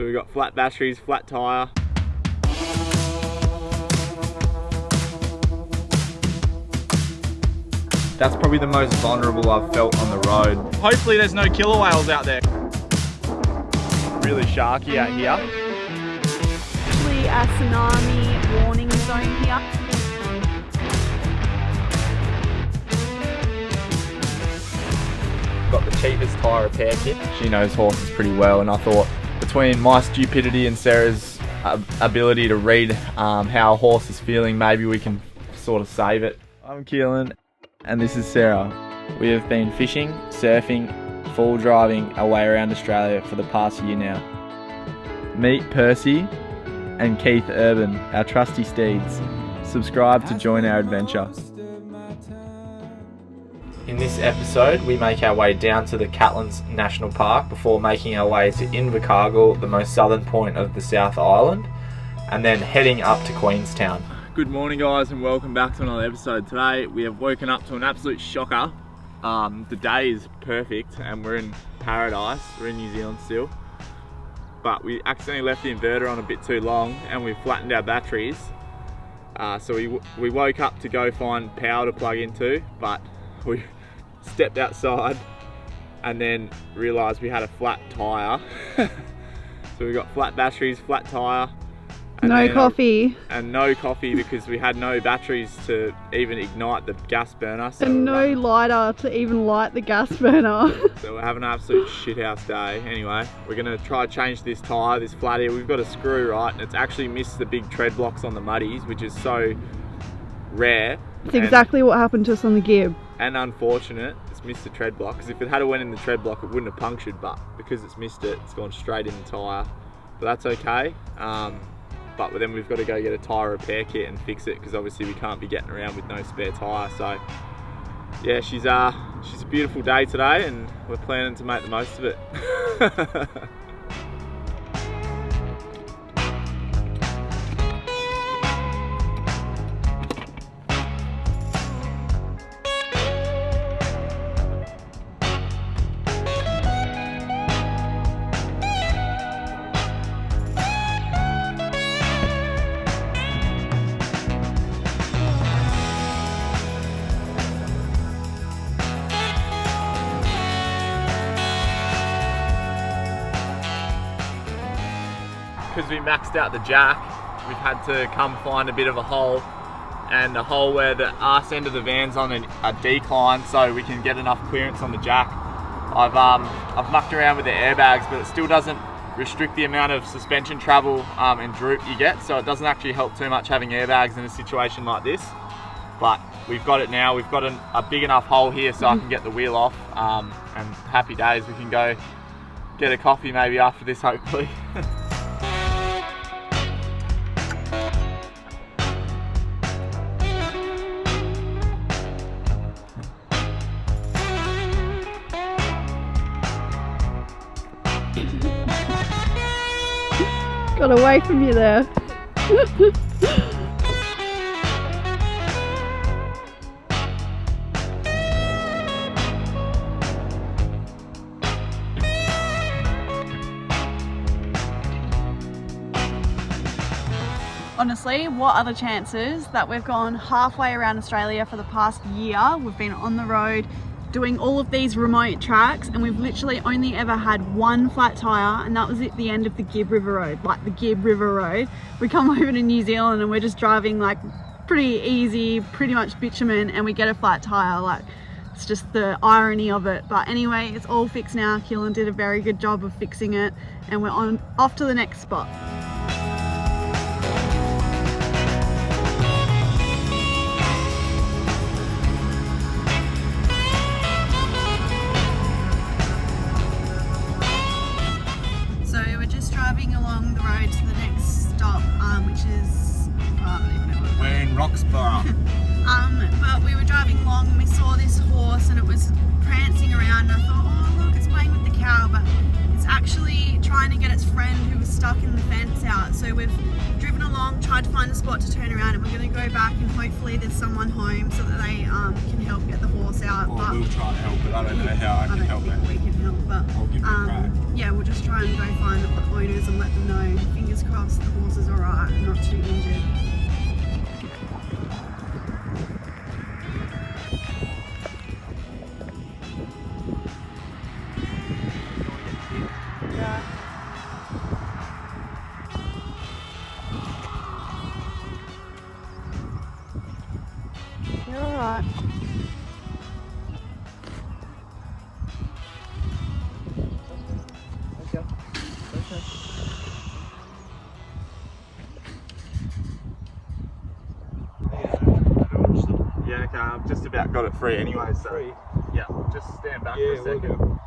So we've got flat batteries, flat tyre. That's probably the most vulnerable I've felt on the road. Hopefully there's no killer whales out there. Really sharky out here. Actually a tsunami warning zone here. Got the cheapest tyre repair kit. She knows horses pretty well, and I thought between my stupidity and Sarah's ability to read how a horse is feeling, maybe we can sort of save it. I'm Keelan. And this is Sarah. We have been fishing, surfing, full driving our way around Australia for the past year now. Meet Percy and Keith Urban, our trusty steeds. Subscribe to join our adventure. In this episode, we make our way down to the Catlins National Park before making our way to Invercargill, the most southern point of the South Island, and then heading up to Queenstown. Good morning guys and welcome back to another episode. Today we have woken up to an absolute shocker. The day is perfect and we're in paradise. We're in New Zealand still. But we accidentally left the inverter on a bit too long and we flattened our batteries. So we woke up to go find power to plug into, but we stepped outside and then realised we had a flat tyre. So we got flat batteries, flat tyre. No coffee. And no coffee because we had no batteries to even ignite the gas burner. So and no lighter to even light the gas burner. So we're having an absolute shithouse day. Anyway, we're going to try to change this tyre, this flat here. We've got a screw, right? And it's actually missed the big tread blocks on the muddies, which is so rare. It's exactly what happened to us on the Gib. And unfortunate, it's missed the tread block. Because if it had went in the tread block, it wouldn't have punctured. But because it's missed it, it's gone straight in the tyre. But that's okay. But then we've got to go get a tyre repair kit and fix it because obviously we can't be getting around with no spare tyre. So yeah, she's a beautiful day today and we're planning to make the most of it. Because we maxed out the jack, we've had to come find a bit of a hole, and a hole where the arse end of the van's on a decline so we can get enough clearance on the jack. I've mucked around with the airbags, but it still doesn't restrict the amount of suspension travel and droop you get, so it doesn't actually help too much having airbags in a situation like this. But we've got it now. We've got a big enough hole here so I can get the wheel off, and happy days. We can go get a coffee maybe after this, hopefully. Got away from you there. Honestly, what are the chances that we've gone halfway around Australia for the past year? We've been on the road doing all of these remote tracks and we've literally only ever had one flat tyre, and that was at the end of the Gib River Road, like the Gib River Road. We come over to New Zealand and we're just driving like pretty easy, pretty much bitumen, and we get a flat tyre. Like, it's just the irony of it. But anyway, it's all fixed now. Keelan did a very good job of fixing it and we're off to the next spot. Driving along the road to the next stop, which is, I don't even know what it is. We're in Roxborough. But we were driving along and we saw this horse and it was prancing around and I thought, oh look, it's playing with the cow, but it's actually trying to get its friend who was stuck in the fence out. So we've driven along, tried to find a spot to turn around, and we're going to go back and hopefully there's someone home so that they can help get the horse out. Or but we'll try to help it. I don't know how I can help it. We can help up, but I'll give it a crack. yeah, we'll just try and go find the owners and let them know. Fingers crossed the horse is alright and not too injured. Yeah. You're alright. Yeah, okay, I've just about got it free anyway, so yeah, just stand back for a second.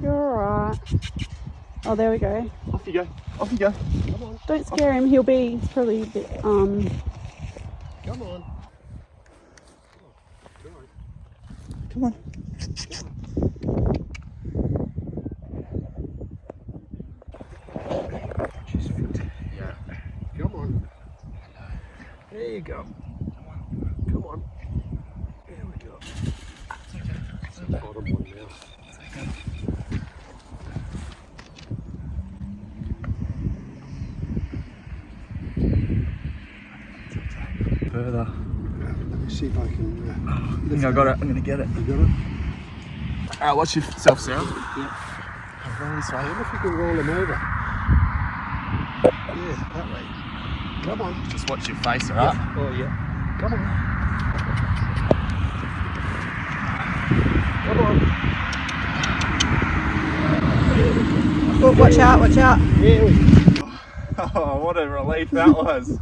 You're alright. Oh, there we go. Off you go, off you go. Come on. Don't scare him, he's probably a bit, Come on. Come on. Yeah. Come on. There you go. Come on. There we go. It's the bottom one now. Further. Let me see if I can. I think I got it. I'm gonna get it. You got it? Alright, watch yourself, Sarah. Yeah. I'm going this way. I wonder if you can roll them over. Yeah, that way. Come on. Just watch your face, alright? Yeah. Oh, yeah. Come on. Come on. oh, watch out, watch out. Here we go. Oh, what a relief that was.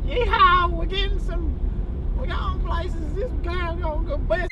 Yeehaw! We're going places. This car gonna go best.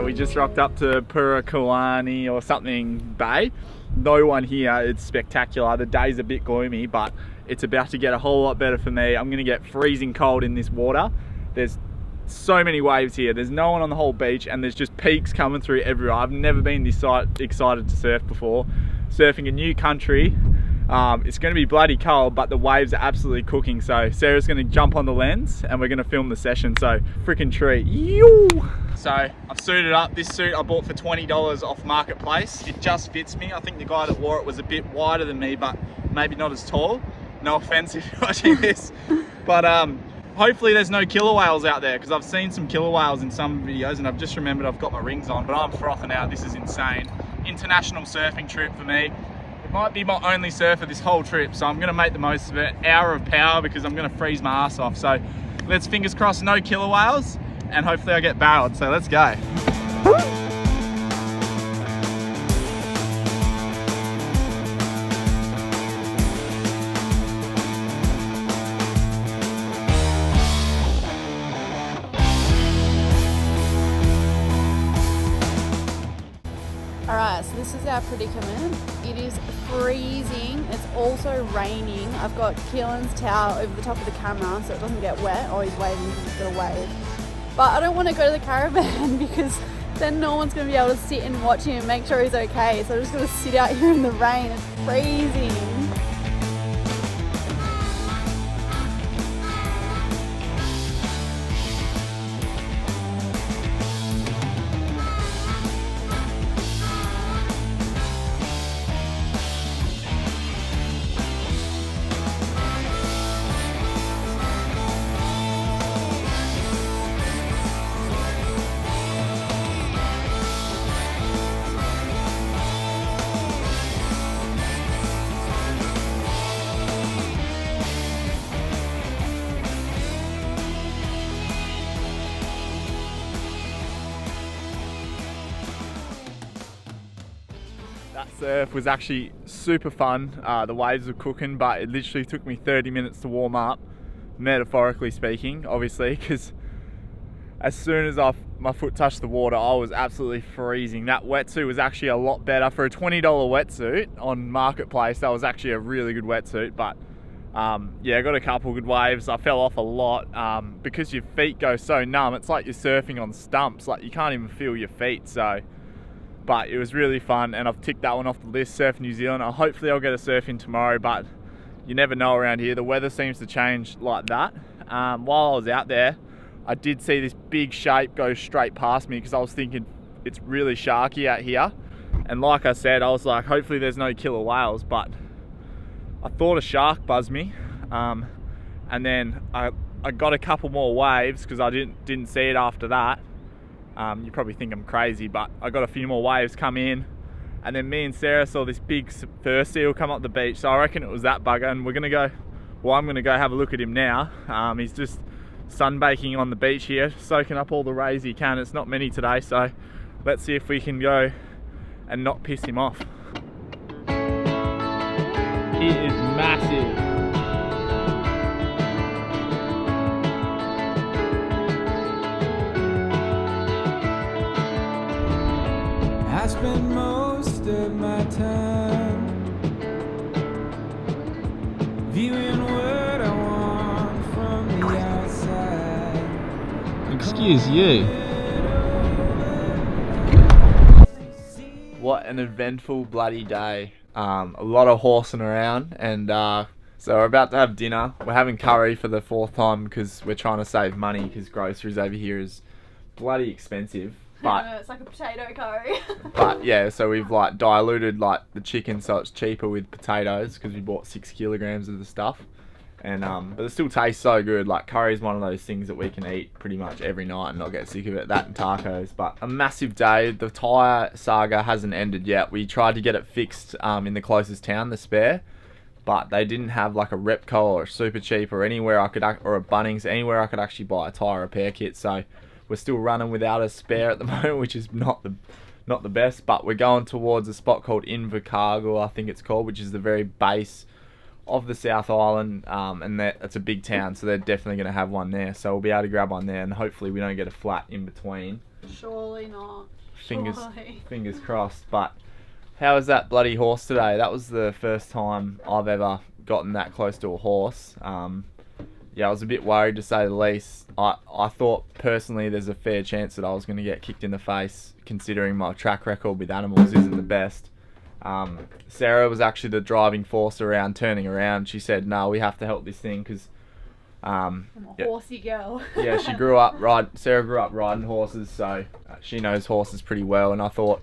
We just rocked up to Purakalani or something bay. No one here. It's spectacular. The day's a bit gloomy, but it's about to get a whole lot better for me. I'm gonna get freezing cold in this water. There's so many waves here. There's no one on the whole beach, and there's just peaks coming through everywhere. I've never been this excited to surf before. Surfing a new country. It's going to be bloody cold, but the waves are absolutely cooking. So Sarah's going to jump on the lens and we're going to film the session. So freaking treat. Yoo! So I've suited up. This suit I bought for $20 off Marketplace. It just fits me. I think the guy that wore it was a bit wider than me, but maybe not as tall. No offense if you're watching this. But hopefully there's no killer whales out there, because I've seen some killer whales in some videos and I've just remembered I've got my rings on, but I'm frothing out. This is insane. International surfing trip for me. It might be my only surf of this whole trip, so I'm gonna make the most of it. Hour of power, because I'm gonna freeze my ass off. So let's fingers crossed no killer whales, and hopefully I get barreled. So let's go. Alright, so this is our predicament. It is freezing. It's also raining. I've got Keelan's towel over the top of the camera so it doesn't get wet. Oh, he's waving because he's got a wave. But I don't want to go to the caravan because then no one's going to be able to sit and watch him and make sure he's okay. So I'm just going to sit out here in the rain. It's freezing. That surf was actually super fun. The waves were cooking, but it literally took me 30 minutes to warm up, metaphorically speaking, obviously, because as soon as my foot touched the water, I was absolutely freezing. That wetsuit was actually a lot better. For a $20 wetsuit on Marketplace, that was actually a really good wetsuit, but yeah, I got a couple good waves. I fell off a lot because your feet go so numb. It's like you're surfing on stumps, like you can't even feel your feet, so... But it was really fun, and I've ticked that one off the list, Surf New Zealand. Hopefully I'll get a surf in tomorrow, but you never know around here. The weather seems to change like that. While I was out there, I did see this big shape go straight past me because I was thinking it's really sharky out here. And like I said, I was like, hopefully there's no killer whales, but I thought a shark buzzed me. And then I got a couple more waves because I didn't see it after that. You probably think I'm crazy, but I got a few more waves come in, and then me and Sarah saw this big fur seal come up the beach, so I reckon it was that bugger, and I'm gonna go have a look at him now. He's just sunbaking on the beach here, soaking up all the rays he can. It's not many today, so let's see if we can go and not piss him off. He is massive. I spend most of my time viewing what I want from the outside. Excuse you. What an eventful bloody day. A lot of horsing around, and so we're about to have dinner. We're having curry for the 4th time because we're trying to save money because groceries over here is bloody expensive. But it's like a potato curry. But yeah, so we've like diluted like the chicken so it's cheaper with potatoes because we bought 6 kilograms of the stuff, and but it still tastes so good. Like curry is one of those things that we can eat pretty much every night and not get sick of it. That and tacos. But a massive day. The tyre saga hasn't ended yet. We tried to get it fixed in the closest town, the Spare, but they didn't have like a Repco or a Super Cheap or anywhere I could, or a Bunnings, anywhere I could actually buy a tyre repair kit. So we're still running without a spare at the moment, which is not the best, but we're going towards a spot called Invercargill, I think it's called, which is the very base of the South Island, and it's a big town, so they're definitely going to have one there. So we'll be able to grab one there, and hopefully we don't get a flat in between. Surely not. Fingers crossed. But how was that bloody horse today? That was the first time I've ever gotten that close to a horse. Yeah, I was a bit worried, to say the least. I thought personally there's a fair chance that I was going to get kicked in the face, considering my track record with animals isn't the best. Sarah was actually the driving force around turning around. She said, no, we have to help this thing because I'm a horsey girl. yeah, Sarah grew up riding horses, so she knows horses pretty well. And I thought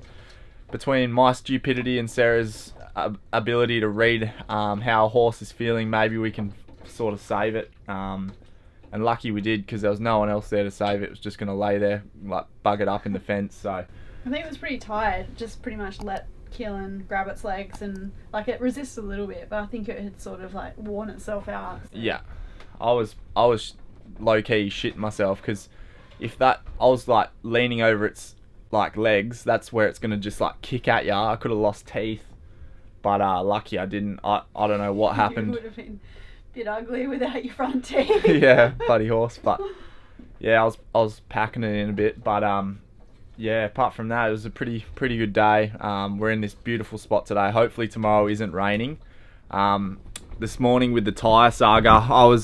between my stupidity and Sarah's ability to read how a horse is feeling, maybe we can sort of save it, and lucky we did because there was no one else there to save it. It was just going to lay there like buggered up in the fence. So I think it was pretty tired, just pretty much let Keelan grab its legs, and like it resisted a little bit, but I think it had sort of like worn itself out. So. Yeah, I was low-key shitting myself because I was like leaning over its like legs, that's where it's going to just like kick at ya. I could have lost teeth, but lucky I didn't. I don't know what happened. You would have been bit ugly without your front teeth. Yeah, bloody horse. But yeah, I was packing it in a bit, but yeah, apart from that, it was a pretty good day. We're in this beautiful spot today. Hopefully tomorrow isn't raining. This morning with the tyre saga,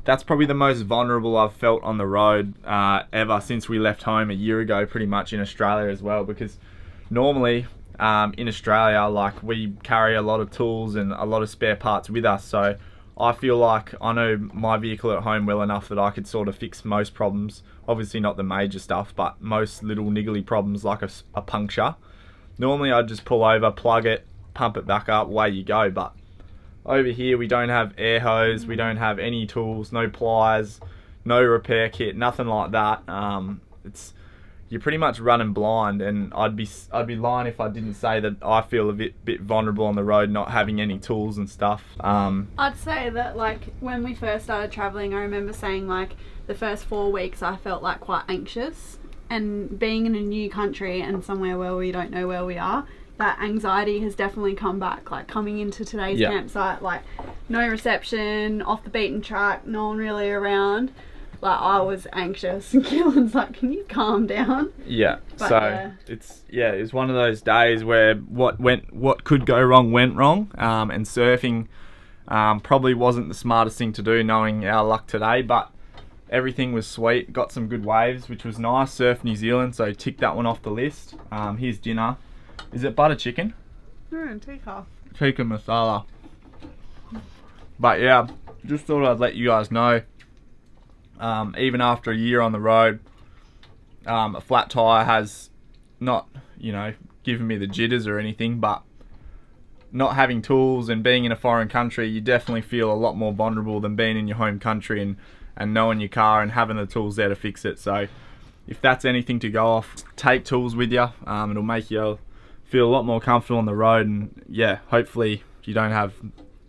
that's probably the most vulnerable I've felt on the road ever since we left home a year ago, pretty much in Australia as well, because normally in Australia, like, we carry a lot of tools and a lot of spare parts with us, so I feel like I know my vehicle at home well enough that I could sort of fix most problems. Obviously not the major stuff, but most little niggly problems like a puncture. Normally I'd just pull over, plug it, pump it back up, away you go. But over here we don't have air hose, we don't have any tools, no pliers, no repair kit, nothing like that. You're pretty much running blind, and I'd be lying if I didn't say that I feel a bit vulnerable on the road, not having any tools and stuff. I'd say that, like, when we first started travelling, I remember saying, like, the first 4 weeks I felt like quite anxious, and being in a new country and somewhere where we don't know where we are, that anxiety has definitely come back. Like, coming into today's campsite, like, no reception, off the beaten track, no one really around. Like, I was anxious, and Keelan's like, can you calm down? Yeah, but so it's one of those days where what could go wrong went wrong, and surfing probably wasn't the smartest thing to do, knowing our luck today, but everything was sweet. Got some good waves, which was nice. Surf New Zealand, so tick that one off the list. Here's dinner. Is it butter chicken? No, tikka. Tikka masala. But yeah, just thought I'd let you guys know. Even after a year on the road, a flat tyre has not, given me the jitters or anything, but not having tools and being in a foreign country, you definitely feel a lot more vulnerable than being in your home country and knowing your car and having the tools there to fix it. So if that's anything to go off, take tools with you. It'll make you feel a lot more comfortable on the road, and yeah, hopefully you don't have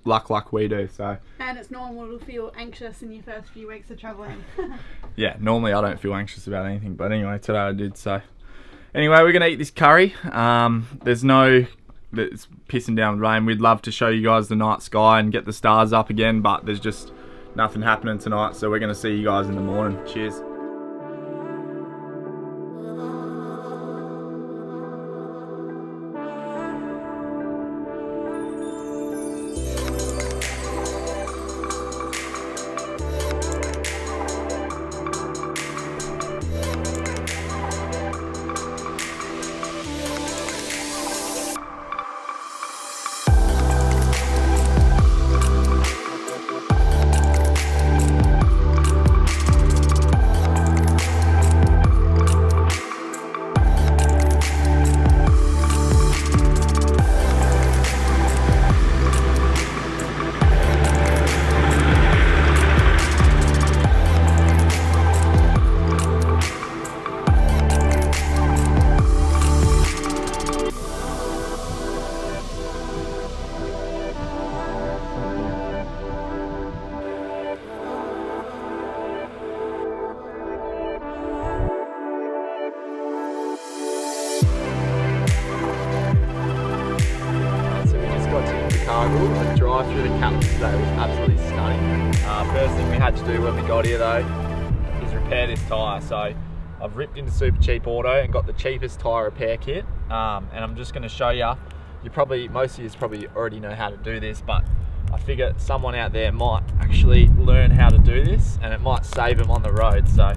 luck like we do. So, and it's normal to feel anxious in your first few weeks of travelling. Yeah, normally I don't feel anxious about anything, but anyway, today I did. So anyway, we're gonna eat this curry. It's pissing down with rain. We'd love to show you guys the night sky and get the stars up again, but there's just nothing happening tonight, so we're gonna see you guys in the morning. Cheers. The drive through the Catlins today was absolutely stunning. First thing we had to do when we got here though is repair this tyre. So I've ripped into Super Cheap Auto and got the cheapest tyre repair kit, and I'm just going to show you. Most of you probably already know how to do this, but I figure someone out there might actually learn how to do this and it might save them on the road. So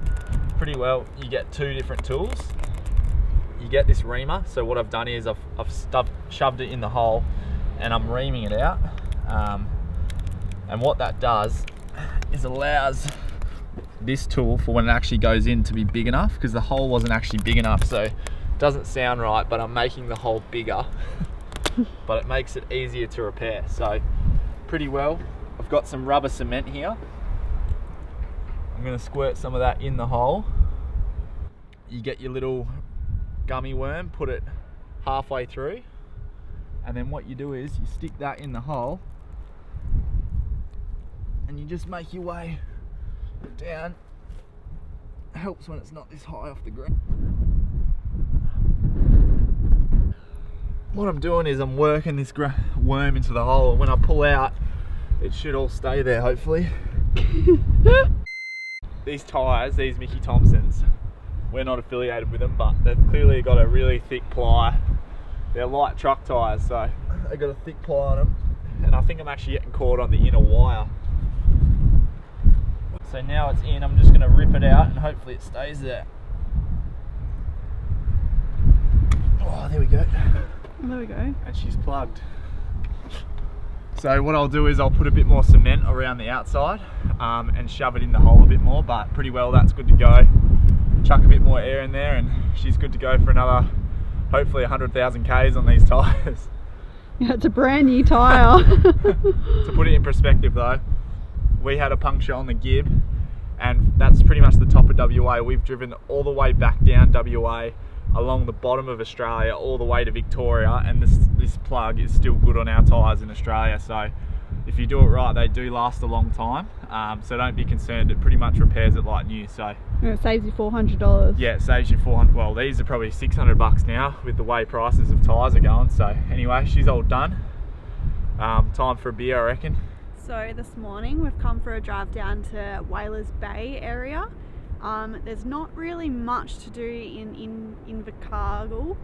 pretty well, you get two different tools. You get this reamer. So what I've done is I've shoved it in the hole and I'm reaming it out, and what that does is allows this tool for when it actually goes in to be big enough, because the hole wasn't actually big enough, so it doesn't sound right, but I'm making the hole bigger but it makes it easier to repair. So pretty well, I've got some rubber cement here. I'm going to squirt some of that in the hole. You get your little gummy worm, put it halfway through, and then what you do is you stick that in the hole and you just make your way down. It helps when it's not this high off the ground. What I'm doing is I'm working this worm into the hole, and when I pull out it should all stay there, hopefully. These tyres, these Mickey Thompsons, we're not affiliated with them, but they've clearly got a really thick ply. They're light truck tyres, so they've got a thick ply on them. And I think I'm actually getting caught on the inner wire. So now it's in, I'm just going to rip it out and hopefully it stays there. Oh, there we go. There we go. And she's plugged. So what I'll do is I'll put a bit more cement around the outside and shove it in the hole a bit more, but pretty well that's good to go. Chuck a bit more air in there and she's good to go for another, hopefully 100,000 Ks on these tyres. Yeah, it's a brand new tyre. To put it in perspective though, we had a puncture on the Gib and that's pretty much the top of WA. We've driven all the way back down WA, along the bottom of Australia, all the way to Victoria, and this plug is still good on our tyres in Australia. So if you do it right, they do last a long time. So don't be concerned, it pretty much repairs it like new. So And it saves you $400. yeah, it saves you 400. Well, these are probably 600 bucks now with the way prices of tyres are going. So anyway, she's all done. Time for a beer, I reckon. So this morning we've come for a drive down to Whalers Bay area. There's not really much to do in Invercargill,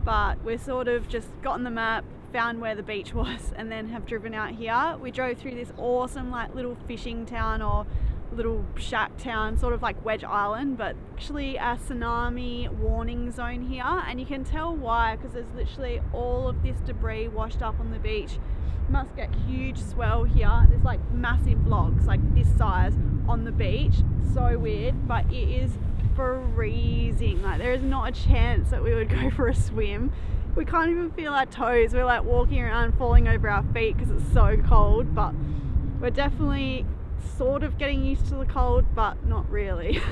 but we're sort of just got on the map, found where the beach was, and then have driven out here. We drove through this awesome like little fishing town or little shack town, sort of like Wedge Island, but actually a tsunami warning zone here, and you can tell why, because there's literally all of this debris washed up on the beach. You must get huge swell here. There's like massive logs like this size on the beach. So weird, but it is freezing. Like there is not a chance that we would go for a swim. We can't even feel our toes. We're like walking around falling over our feet because it's so cold, but we're definitely sort of getting used to the cold, but not really.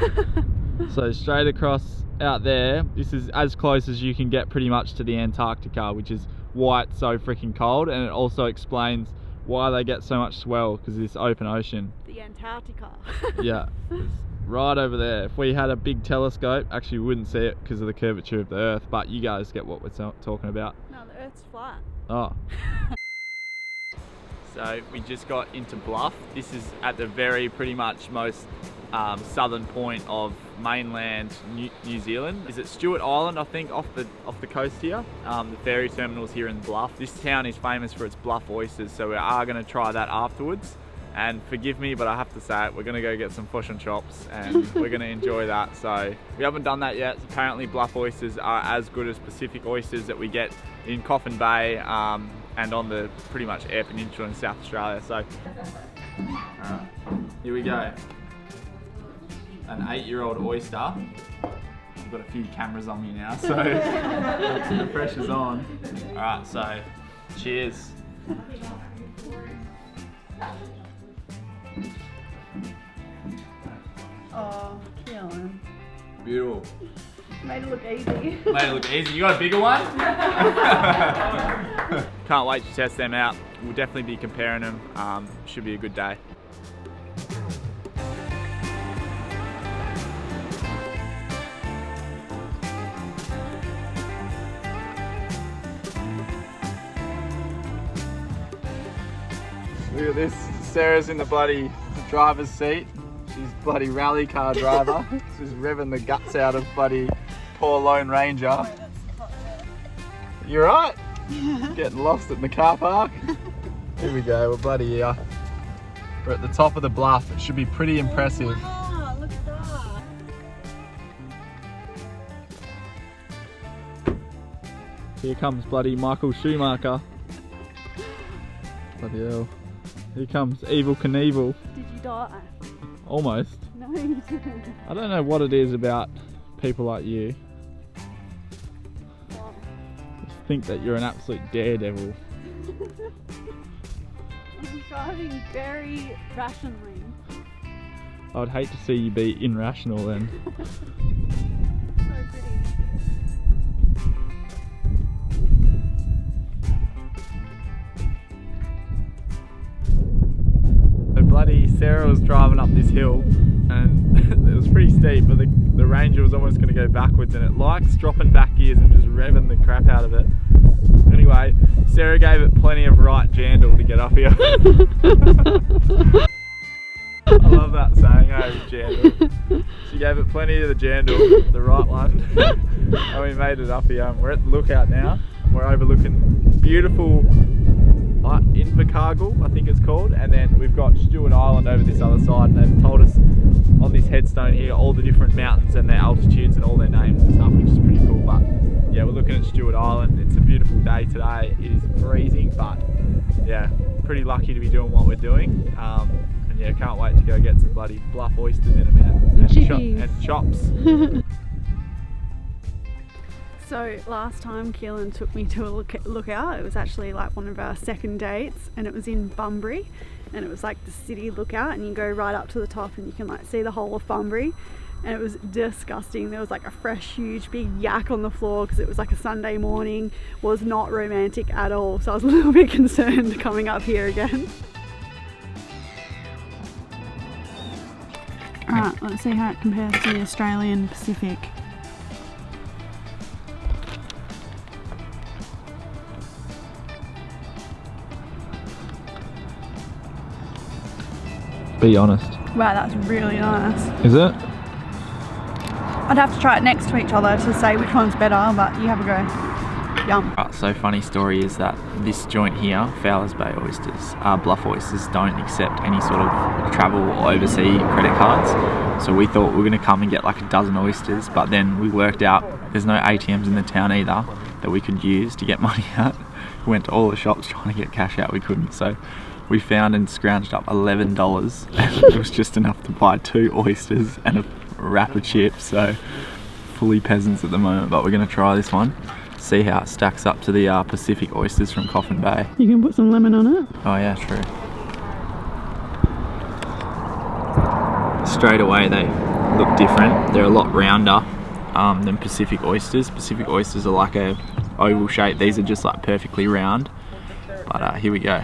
So straight across out there, this is as close as you can get pretty much to the Antarctica, which is why it's so freaking cold, and it also explains why they get so much swell, because this open ocean. The Antarctica. Yeah, it's right over there. If we had a big telescope, actually we wouldn't see it because of the curvature of the Earth, but you guys get what we're talking about. No, the Earth's flat. Oh. So we just got into Bluff. This is at the very pretty much most southern point of mainland New Zealand. Is it Stewart Island, I think, off the coast here? The ferry terminal's here in Bluff. This town is famous for its Bluff oysters, so we are going to try that afterwards. And forgive me, but I have to say it, we're going to go get some fish and chops and we're going to enjoy that. So we haven't done that yet. Apparently Bluff oysters are as good as Pacific oysters that we get in Coffin Bay and on the pretty much Eyre Peninsula in South Australia. So alright, here we go. An 8-year-old oyster. I've got a few cameras on me now, so the pressure's on. Alright, so cheers. Oh, Keelan. Beautiful. Made it look easy. Made it look easy. You got a bigger one? Can't wait to test them out. We'll definitely be comparing them. Should be a good day. Look at this. Sarah's in the bloody driver's seat. She's bloody rally car driver. She's revving the guts out of bloody poor Lone Ranger. You right? Getting lost in the car park. Here we go, we're bloody here. We're at the top of the bluff. It should be pretty impressive. Wow, look at that. Here comes bloody Michael Schumacher. Bloody hell. Here comes Evel Knievel. Did you die? Almost. No, you didn't. I don't know what it is about people like you. Wow. Just think that you're an absolute daredevil. I'm driving very rationally. I would hate to see you be irrational then. So pretty. So bloody Sarah was driving up this hill and it was pretty steep, but the Ranger was almost going to go backwards, and it likes dropping back gears and just revving the crap out of it. Anyway, Sarah gave it plenty of right jandle to get up here. I love love that saying, hey, jandal. She gave it plenty of the jandal, the right one. And we made it up here. We're at the lookout now. We're overlooking beautiful Invercargill, I think it's called, and then we've got Stewart Island over this other side, and they've told us on this headstone here all the different mountains and their altitudes and all their names and stuff, which is pretty cool. But yeah, we're looking at Stewart Island. It's a beautiful day today. It is freezing, but yeah, pretty lucky to be doing what we're doing. And yeah, can't wait to go get some bloody Bluff oysters in a minute and chops. So last time Keelan took me to a lookout, it was actually like one of our second dates, and it was in Bunbury, and it was like the city lookout, and you go right up to the top and you can like see the whole of Bunbury, and it was disgusting. There was like a fresh huge big yak on the floor because it was like a Sunday morning. Was not romantic at all, so I was a little bit concerned coming up here again. Alright, let's see how it compares to the Australian Pacific. Be honest. Wow, that's really nice. Is it? I'd have to try it next to each other to say which one's better, but you have a go. Yum. Right, so funny story is that this joint here, Fowler's Bay oysters, Bluff oysters, don't accept any sort of travel or overseas credit cards. So we thought we were going to come and get like a dozen oysters, but then we worked out there's no ATMs in the town either that we could use to get money out. We went to all the shops trying to get cash out, we couldn't. So we found and scrounged up $11, and it was just enough to buy 2 oysters and a wrap of chips. So fully peasants at the moment, but we're going to try this one, see how it stacks up to the Pacific oysters from Coffin Bay. You can put some lemon on it. Oh yeah, true. Straight away they look different. They're a lot rounder than Pacific oysters. Pacific oysters are like a oval shape. These are just like perfectly round. But here we go.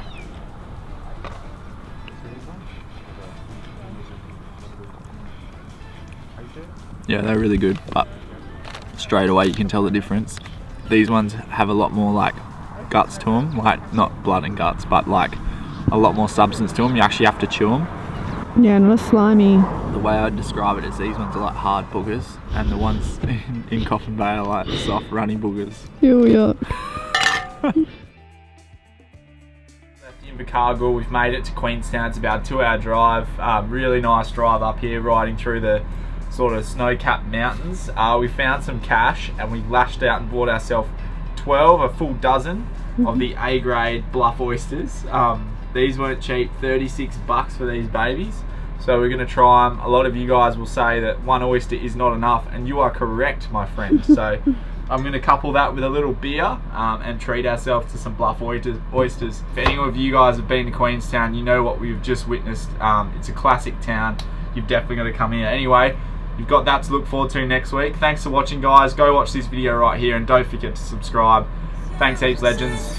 Yeah, they're really good, but straight away you can tell the difference. These ones have a lot more like guts to them, like not blood and guts, but like a lot more substance to them. You actually have to chew them. Yeah, not as slimy. The way I'd describe it is these ones are like hard boogers, and the ones in Coffin Bay are like soft runny boogers. Ew, yuck. Invercargill, we've made it to Queenstown. It's about a 2-hour drive. Really nice drive up here, riding through the sort of snow-capped mountains. We found some cash and we lashed out and bought ourselves a full dozen of the A-grade Bluff oysters. These weren't cheap, $36 for these babies. So we're going to try them. A lot of you guys will say that one oyster is not enough, and you are correct, my friend. So I'm going to couple that with a little beer and treat ourselves to some Bluff oysters. If any of you guys have been to Queenstown, you know what we've just witnessed. It's a classic town. You've definitely got to come here. Anyway, you've got that to look forward to next week. Thanks for watching, guys. Go watch this video right here, and don't forget to subscribe. Thanks heaps, legends.